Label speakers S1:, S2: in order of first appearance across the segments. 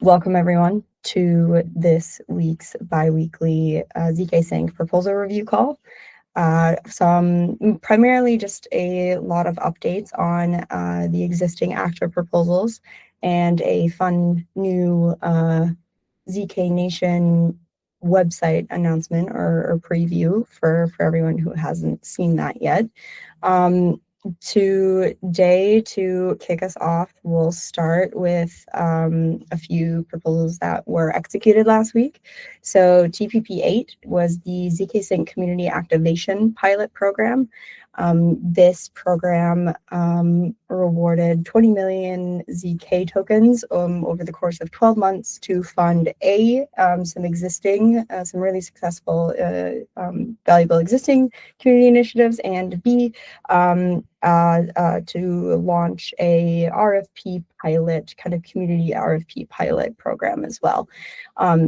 S1: Welcome everyone to this week's bi-weekly ZKsync proposal review call. Primarily just a lot of updates on the existing active proposals and a fun new ZK Nation website announcement or preview for everyone who hasn't seen that yet. Today, to kick us off, we'll start with a few proposals that were executed last week. So TPP-8 was the ZKsync Community Activation Pilot Program. This program rewarded 20 million ZK tokens over the course of 12 months to fund some really successful, valuable existing community initiatives, and B, to launch a RFP pilot, kind of community RFP pilot program as well.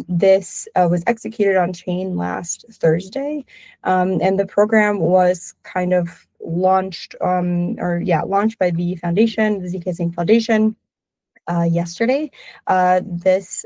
S1: This was executed on chain last Thursday, and the program was kind of launched by the foundation, the ZKsync Foundation, yesterday. As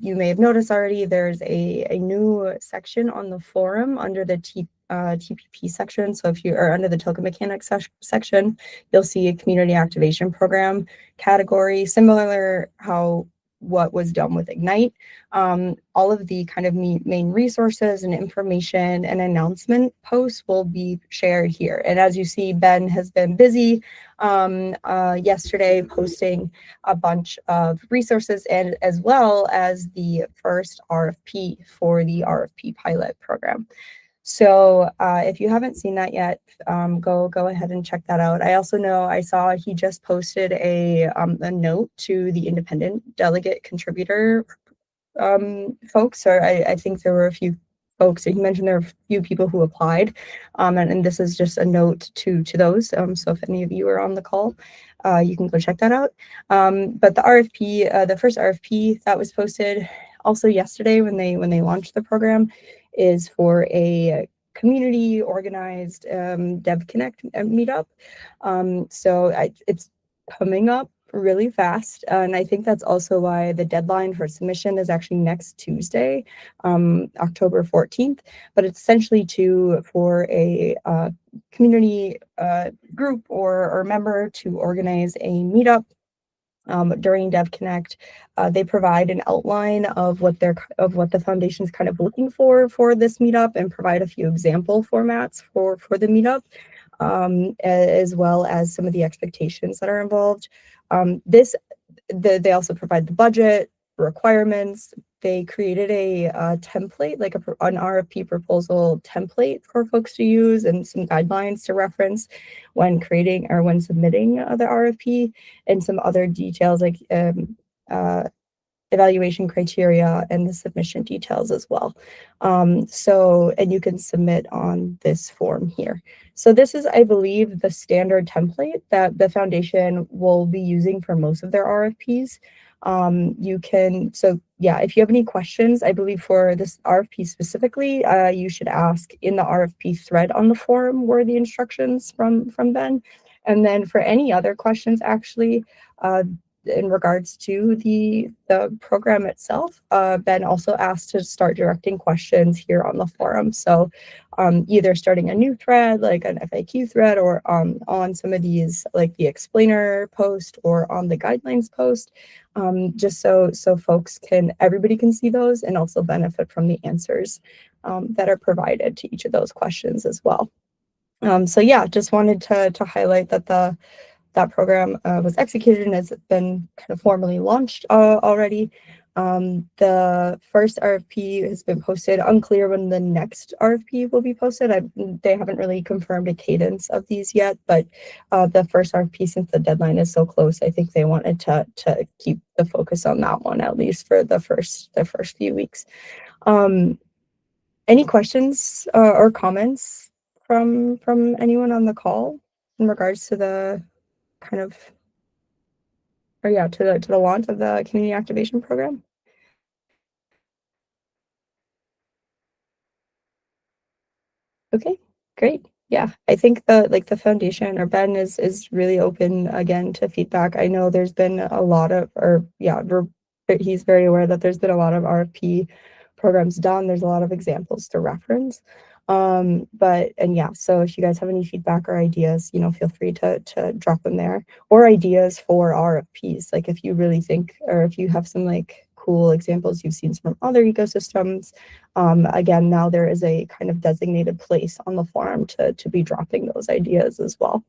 S1: you may have noticed already, there's a new section on the forum under the TPP section. So if you are under the token mechanics section, you'll see a community activation program category, similar how what was done with Ignite. All of the kind of main resources and information and announcement posts will be shared here. And as you see, Ben has been busy yesterday posting a bunch of resources, and as well as the first RFP for the RFP pilot program. So if you haven't seen that yet, go ahead and check that out. I saw he just posted a note to the independent delegate contributor folks, or I think there were a few folks. He mentioned there are a few people who applied, and this is just a note to those. So if any of you are on the call, you can go check that out. But the RFP, the first RFP that was posted also yesterday when they launched the program, is for a community organized Dev Connect meetup. It's coming up really fast, and I think that's also why the deadline for submission is actually next Tuesday, October 14th. But it's essentially for a community group or member to organize a meetup. During Dev Connect, they provide an outline of what the foundation is kind of looking for this meetup, and provide a few example formats for the meetup, as well as some of the expectations that are involved. They also provide the budget requirements. They created a template, like an RFP proposal template for folks to use, and some guidelines to reference when creating or when submitting the RFP, and some other details like evaluation criteria and the submission details as well. And you can submit on this form here. So this is, I believe, the standard template that the foundation will be using for most of their RFPs. If you have any questions, I believe for this RFP specifically, you should ask in the RFP thread on the forum were the instructions from Ben. And then for any other questions, actually, in regards to the program itself, Ben also asked to start directing questions here on the forum. So either starting a new thread, like an FAQ thread, or on some of these, like the explainer post or on the guidelines post, just so everybody can see those and also benefit from the answers that are provided to each of those questions as well. Just wanted to highlight that that program was executed and has been kind of formally launched already. The first RFP has been posted. Unclear when the next RFP will be posted. They haven't really confirmed a cadence of these yet, but the first RFP, since the deadline is so close, I think they wanted to keep the focus on that one, at least for the first few weeks. Any questions or comments from anyone on the call in regards to the to the launch of the community activation program? Okay, great. Yeah, I think the foundation or Ben is really open again to feedback. I know there's been a lot of he's very aware that there's been a lot of RFP programs done. There's a lot of examples to reference. So if you guys have any feedback or ideas, feel free to drop them there, or ideas for RFPs. Like if you really think, or if you have some like cool examples you've seen from other ecosystems, again, now there is a kind of designated place on the forum to be dropping those ideas as well.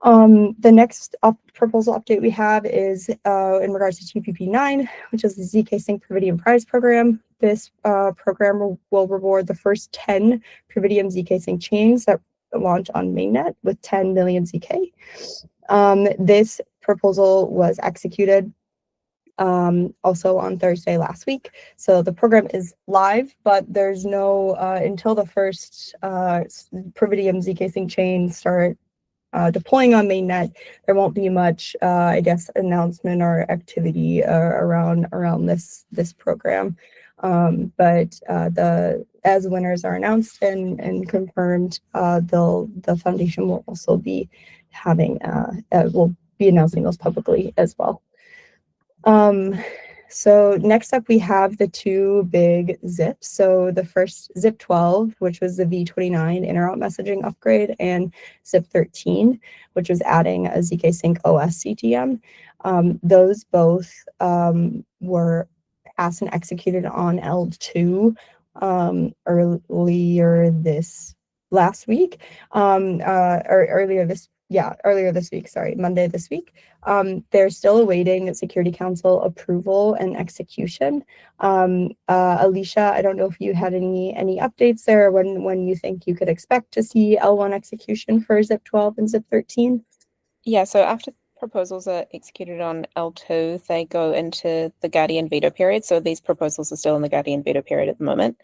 S1: The next proposal update we have is in regards to TPP-9, which is the ZKsync Prividium Prize Program. This program will reward the first 10 Prividium ZKsync chains that launch on mainnet with 10 million ZK. This proposal was executed also on Thursday last week. So the program is live, but there's no, until the first Prividium ZKsync chains start deploying on mainnet, there won't be much, I guess, announcement or activity around this program. As winners are announced and confirmed, the foundation will also be having will be announcing those publicly as well. So next up, we have the two big zips. So the first zip 12, which was the V29 Interop messaging upgrade, and zip 13, which was adding a ZKsync OS CTM. Those both were passed and executed on L2 earlier this last week, or earlier this week, sorry, Monday this week. They're still awaiting Security Council approval and execution. Alicia, I don't know if you had any updates there, when you think you could expect to see L1 execution for zip 12 and zip 13?
S2: Yeah, so after proposals are executed on L2, they go into the Guardian veto period. So these proposals are still in the Guardian veto period at the moment.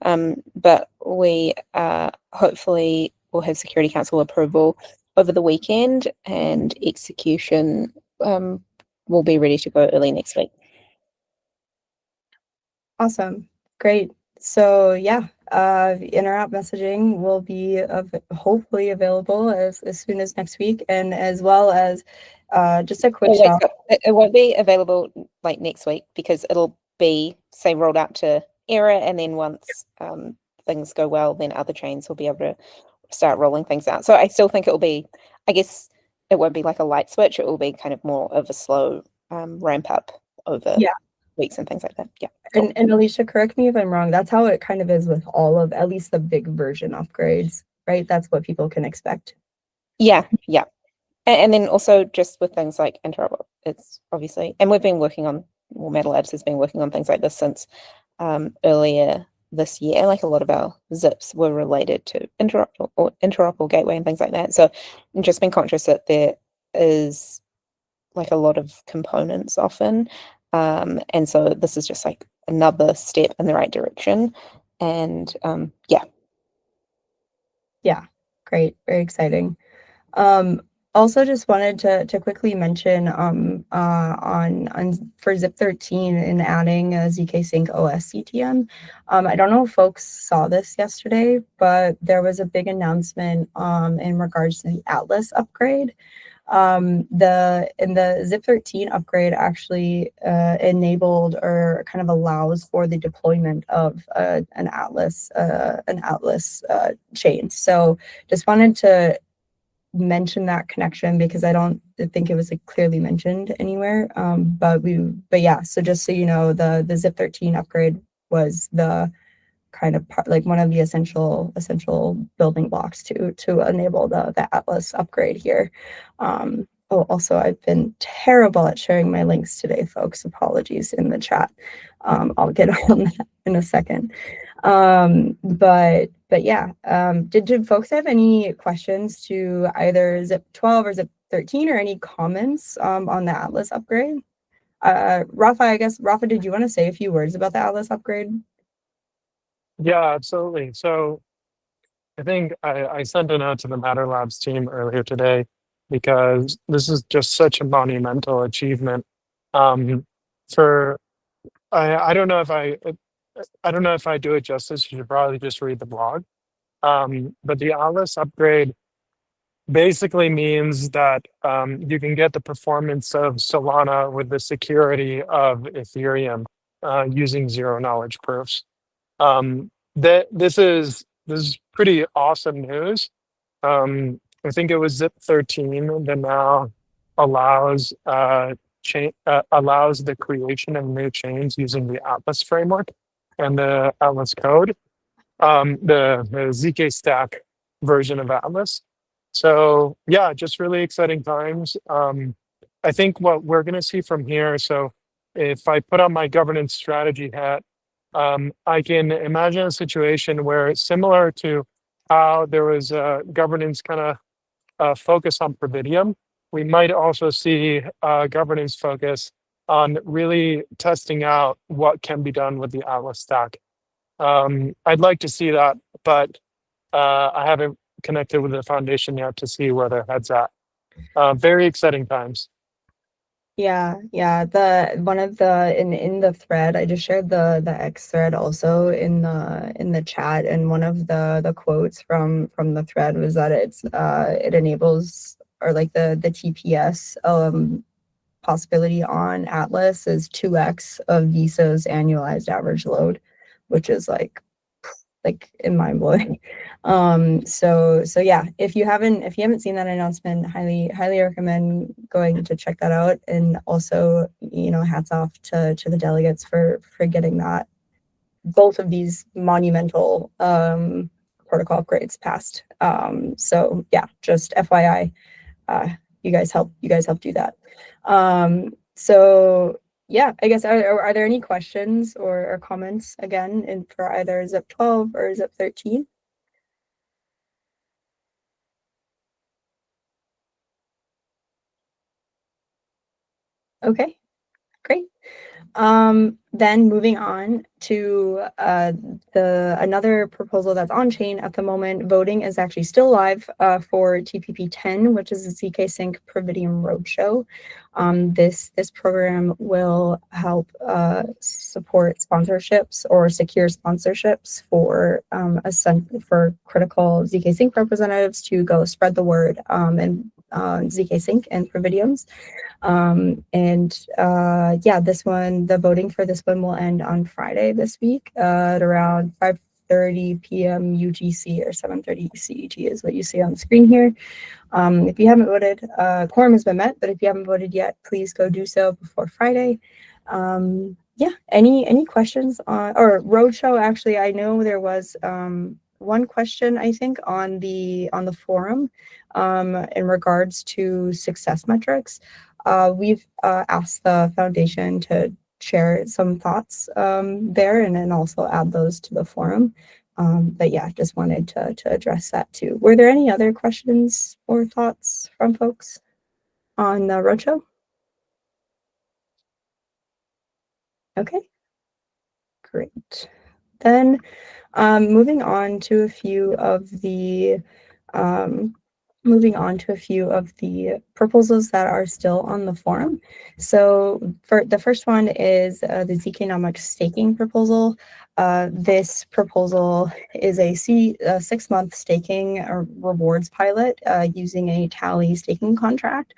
S2: But we hopefully will have Security Council approval over the weekend, and execution will be ready to go early next week.
S1: Awesome. Great. So yeah, Interop messaging will be hopefully available as soon as next week, and as well as just a quick shout.
S2: It won't be available like next week, because it'll be, say, rolled out to ERA, and then once things go well, then other chains will be able to start rolling things out. So I still think it will be, I guess it won't be like a light switch. It will be kind of more of a slow ramp up over weeks and things like that. Yeah.
S1: Cool. And Alicia, correct me if I'm wrong, that's how it kind of is with all of at least the big version upgrades, right? That's what people can expect.
S2: Yeah. And then also just with things like Interop, it's obviously, and we've been working on, well, Metal Labs has been working on things like this since earlier this year. Like a lot of our zips were related to Interop or gateway and things like that. So I've just been conscious that there is like a lot of components often. And so this is just like another step in the right direction. And
S1: yeah, great, very exciting. Also just wanted to quickly mention for zip 13 in adding a ZKsync OS CTM. I don't know if folks saw this yesterday, but there was a big announcement in regards to the Atlas upgrade. The zip 13 upgrade actually enabled or kind of allows for the deployment of an Atlas chain. So just wanted to mention that connection, because I don't think it was like clearly mentioned anywhere. But yeah, so just so you know, the zip 13 upgrade was the kind of part, like one of the essential building blocks to enable the Atlas upgrade here. Also, I've been terrible at sharing my links today, folks. Apologies in the chat. I'll get on that in a second. But yeah, did folks have any questions to either zip 12 or zip 13, or any comments on the Atlas upgrade? Rafa, did you want to say a few words about the Atlas upgrade?
S3: Yeah, absolutely. So I think I sent a note to the Matter Labs team earlier today, because this is just such a monumental achievement. I don't know if I do it justice. You should probably just read the blog. But the Atlas upgrade basically means that you can get the performance of Solana with the security of Ethereum using zero knowledge proofs. This is pretty awesome news. I think it was ZIP 13 that now allows allows the creation of new chains using the Atlas framework and the Atlas code, the ZK stack version of Atlas. So yeah, just really exciting times. I think what we're going to see from here. So if I put on my governance strategy hat, I can imagine a situation where it's similar to how there was a governance kind of focus on Prividium. We might also see governance focus on really testing out what can be done with the Atlas stack. I'd like to see that, but I haven't connected with the foundation yet to see where their head's at. Very exciting times.
S1: Yeah, the one of the in the thread, I just shared the X thread also in the chat, and one of the quotes from the thread was that it enables, or like the TPS possibility on Atlas is 2x of Visa's annualized average load, which is like in mind blowing. So yeah, if you haven't seen that announcement, highly recommend going to check that out. And also, hats off to the delegates for getting both of these monumental protocol upgrades passed. So yeah, just FYI, you guys help do that. So yeah, I guess are there any questions or comments again for either ZIP 12 or ZIP 13? Okay, great. Then moving on to another proposal that's on chain at the moment. Voting is actually still live for TPP-10, which is a ZKsync Prividium Roadshow. This program will help support sponsorships or secure sponsorships for critical ZKsync representatives to go spread the word and ZKsync and Prividiums. Yeah, the voting for this one will end on Friday this week at around 5:30 p.m. UTC or 7:30 CET is what you see on the screen here. If you haven't voted, quorum has been met, but if you haven't voted yet, please go do so before Friday. Yeah, any questions or Roadshow? Actually, I know there was one question, I think, on the forum in regards to success metrics. We've asked the foundation to share some thoughts there and then also add those to the forum. But yeah, just wanted to address that too. Were there any other questions or thoughts from folks on the Roadshow? Okay, great. Then moving on to a few of the proposals that are still on the forum. So for the first one is the ZKnomics staking proposal. This proposal is a 6-month staking rewards pilot using a Tally staking contract.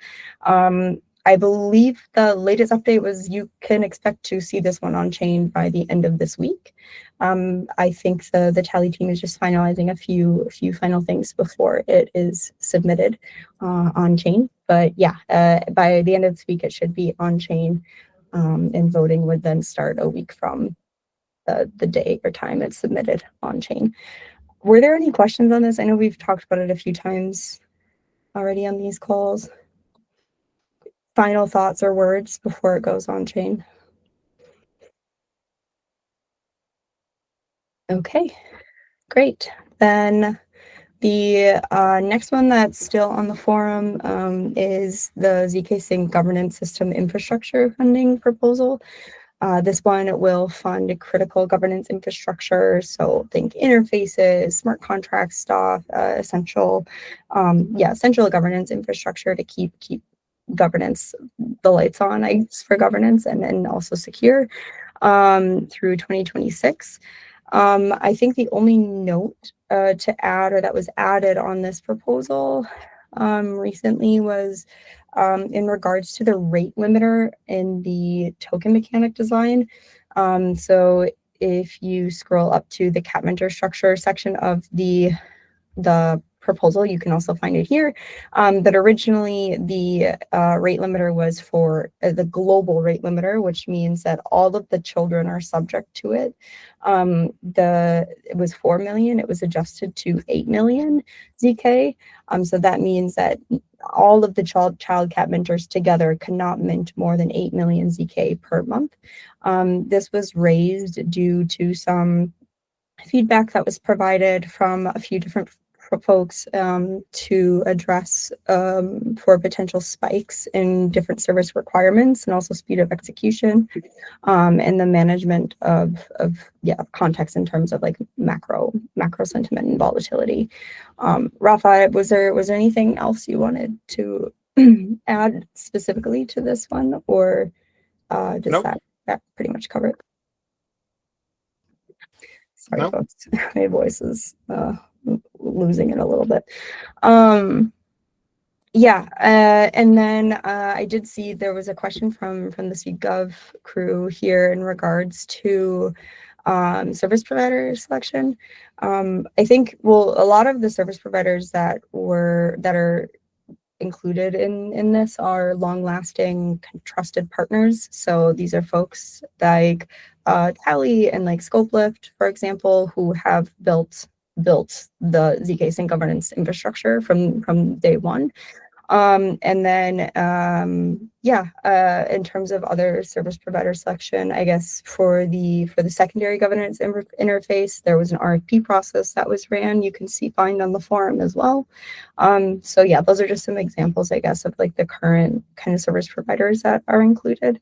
S1: I believe the latest update was you can expect to see this one on chain by the end of this week. I think the Tally team is just finalizing a few final things before it is submitted on chain. But yeah, by the end of this week, it should be on chain, and voting would then start a week from the day or time it's submitted on chain. Were there any questions on this? I know we've talked about it a few times already on these calls. Final thoughts or words before it goes on chain? Okay, great. Then the next one that's still on the forum is the ZKsync governance system infrastructure funding proposal. This one will fund critical governance infrastructure, so think interfaces, smart contract stuff, essential governance infrastructure to keep governance, the lights on, I guess, for governance, and then also secure through 2026. I think the only note to add, or that was added on this proposal, recently was in regards to the rate limiter in the token mechanic design. So if you scroll up to the cat mentor structure section of the proposal, you can also find it here. But originally the rate limiter was for the global rate limiter, which means that all of the children are subject to it. It was 4 million, it was adjusted to 8 million ZK. So that means that all of the child cat mentors together cannot mint more than 8 million ZK per month. This was raised due to some feedback that was provided from a few different folks to address for potential spikes in different service requirements and also speed of execution and the management of context in terms of like macro sentiment and volatility. Rafa, was there anything else you wanted to add specifically to this one, or does
S3: Nope.
S1: that pretty much cover it? Sorry,
S3: Nope.
S1: folks, my voice is losing it a little bit. And then I did see there was a question from the ZGov crew here in regards to service provider selection. I think, well, a lot of the service providers that are included in this are long-lasting trusted partners. So these are folks like Tally and like Scopelift, for example, who have built the ZKsync governance infrastructure from day one. And then, in terms of other service provider selection, I guess for the secondary governance interface, there was an RFP process that was ran. You can find on the forum as well. So yeah, those are just some examples, I guess, of like the current kind of service providers that are included.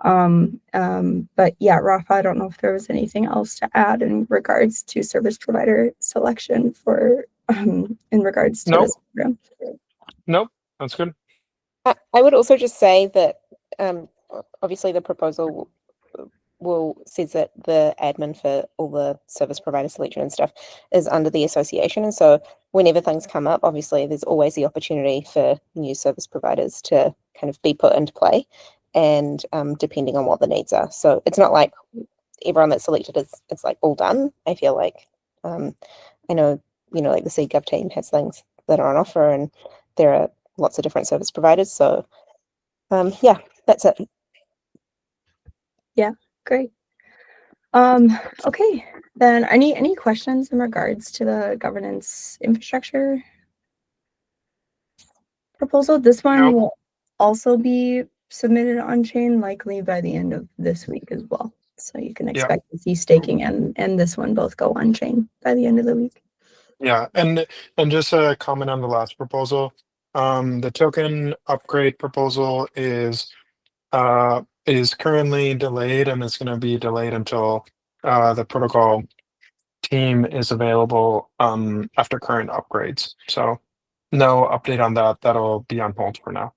S1: But yeah, Rafa, I don't know if there was anything else to add in regards to service provider selection for in regards to
S3: Nope.
S1: this program.
S3: Nope. That's good.
S2: I would also just say that obviously the proposal says that the admin for all the service provider selection and stuff is under the association, and so whenever things come up, obviously there's always the opportunity for new service providers to kind of be put into play, and depending on what the needs are. So it's not like everyone that's selected it's like all done. I feel like I know, like the CGov team has things that are on offer, and there are lots of different service providers. So yeah, that's it.
S1: Yeah, great. Okay, then any questions in regards to the governance infrastructure proposal? This one
S3: Nope.
S1: will also be submitted on chain likely by the end of this week as well. So you can expect to see staking and this one both go on chain by the end of the week.
S3: Yeah, and just a comment on the last proposal. The token upgrade proposal is currently delayed, and it's going to be delayed until the protocol team is available after current upgrades. So no update on that. That'll be on hold for now.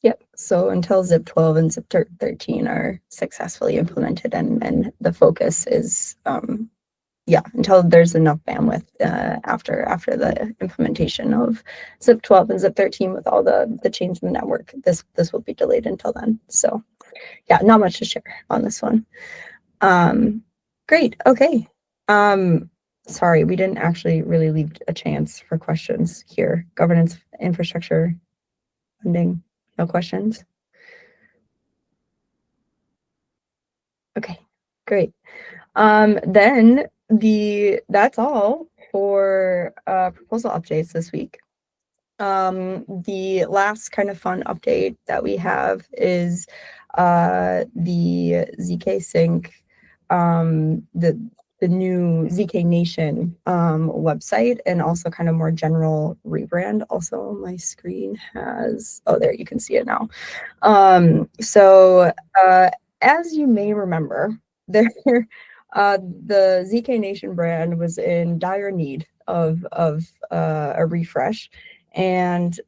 S1: Yep. So until ZIP 12 and ZIP 13 are successfully implemented, and the focus is until there's enough bandwidth after the implementation of ZIP 12 and ZIP 13 with all the change in the network. This will be delayed until then. So yeah, not much to share on this one. Great. Okay. Sorry, we didn't actually really leave a chance for questions here. Governance, infrastructure, funding. No questions? Okay, great. Then that's all for proposal updates this week. The last kind of fun update that we have is the ZKsync, the new ZK Nation website, and also kind of more general rebrand. Also, my screen has, there, you can see it now. So as you may remember, the ZK Nation brand was in dire need of a refresh, and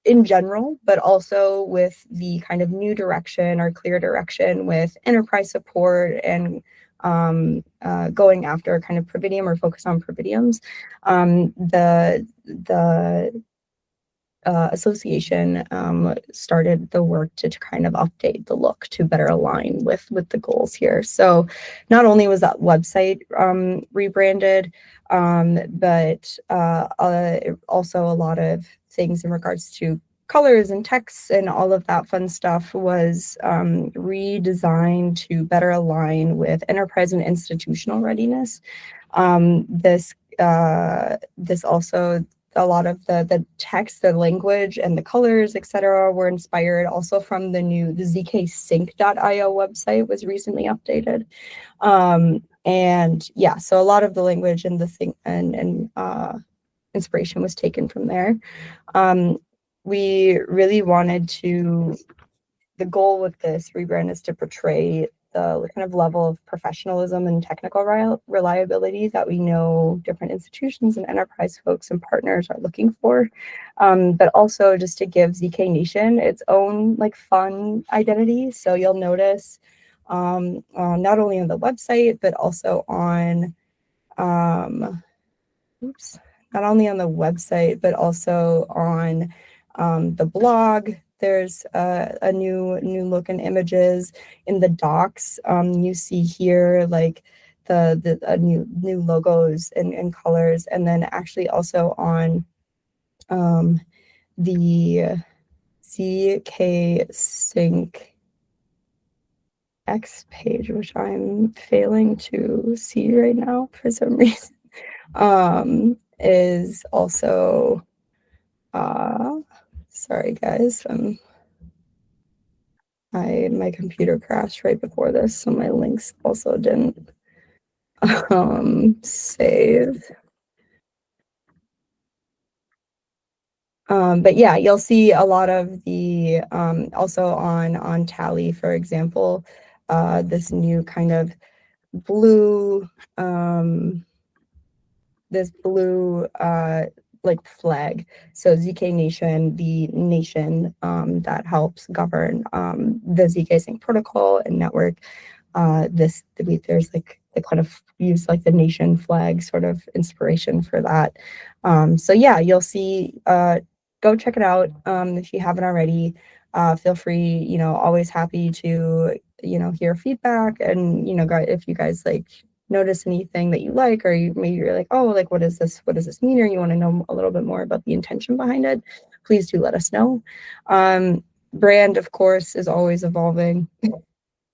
S1: in general, but also with the kind of new direction or clear direction with enterprise support and going after kind of Prividium or focus on Prividiums. The association started the work to kind of update the look to better align with the goals here. So not only was that website rebranded, but also a lot of things in regards to colors and texts and all of that fun stuff was redesigned to better align with enterprise and institutional readiness. This also, a lot of the text, the language, and the colors, etc., were inspired also from the ZKsync.io website was recently updated. And yeah, so a lot of the language and the thing and inspiration was taken from there. We really wanted to, the goal with this rebrand is to portray the kind of level of professionalism and technical reliability that we know different institutions and enterprise folks and partners are looking for, but also just to give ZK Nation its own like fun identity. So you'll notice not only on the website, but also on, not only on the website, but also on the blog. There's a new look and images in the docs. You see here like the new logos and colors, and then actually also on the ZKsync X page, which I'm failing to see right now for some reason, is also sorry guys, my computer crashed right before this, so my links also didn't save. But yeah, you'll see a lot of the also on Tally, for example, this new kind of blue like flag. So ZK Nation, the nation that helps govern the ZKsync protocol and network. There's like they kind of use like the nation flag sort of inspiration for that. So yeah, you'll see. Go check it out if you haven't already. Feel free. Always happy to hear feedback, and if you guys like notice anything that you like, or maybe you're like, oh, like what does this mean, or you want to know a little bit more about the intention behind it, please do let us know. Brand, of course, is always evolving.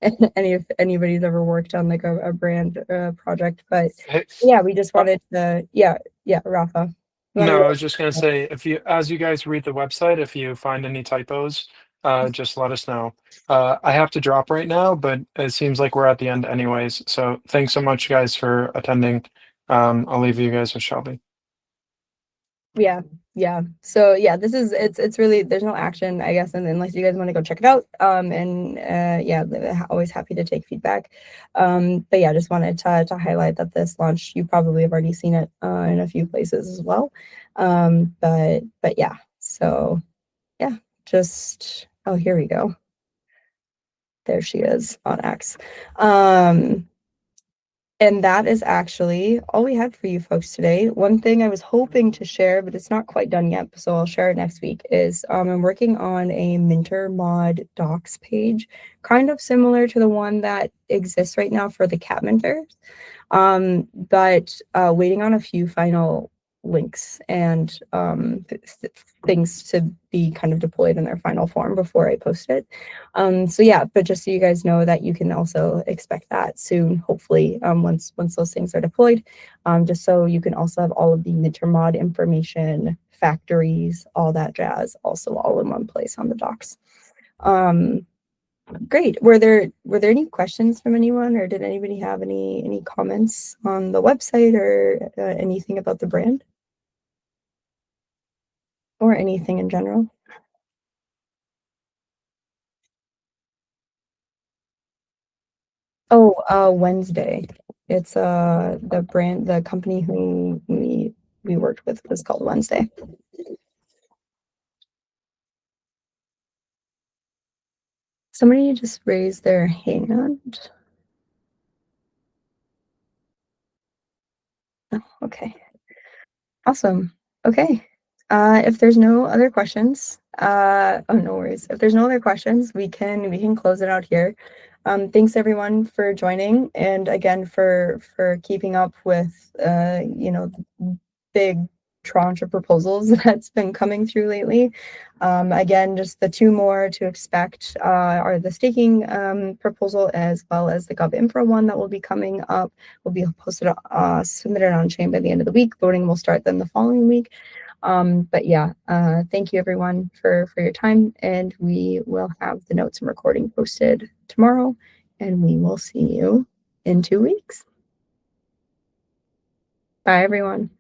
S1: If anybody's ever worked on like a brand project, but yeah, we just wanted to, yeah, Rafa.
S3: No, I was just gonna say, as you guys read the website, if you find any typos, just let us know. I have to drop right now, but it seems like we're at the end anyways. So thanks so much, guys, for attending. I'll leave you guys with Shelby.
S1: Yeah. So yeah, it's really, there's no action, I guess, and unless you guys want to go check it out. Yeah, always happy to take feedback. But yeah, just wanted to highlight that this launched. You probably have already seen it in a few places as well. But yeah, so yeah, oh, here we go. There she is on X. And that is actually all we had for you folks today. One thing I was hoping to share, but it's not quite done yet, so I'll share it next week, is I'm working on a Minter mod docs page, kind of similar to the one that exists right now for the cat minters, but waiting on a few final links and things to be kind of deployed in their final form before I post it. So yeah, but just so you guys know that you can also expect that soon, hopefully, once those things are deployed, just so you can also have all of the Minter mod information, factories, all that jazz, also all in one place on the docs. Great. Were there any questions from anyone, or did anybody have any comments on the website or anything about the brand? Or anything in general? Oh, Wednesday. It's the company who we worked with was called Wednesday. Somebody just raised their hand. Okay. Awesome. Okay. If there's no other questions, oh, no worries. If there's no other questions, we can close it out here. Thanks everyone for joining, and again for keeping up with you know, the big tranche of proposals that's been coming through lately. Again, just the two more to expect are the staking proposal, as well as the GovInfra one that will be coming up. Will be posted, submitted on chain by the end of the week. Voting will start then the following week. But yeah, thank you everyone for your time, and we will have the notes and recording posted tomorrow, and we will see you in 2 weeks. Bye everyone.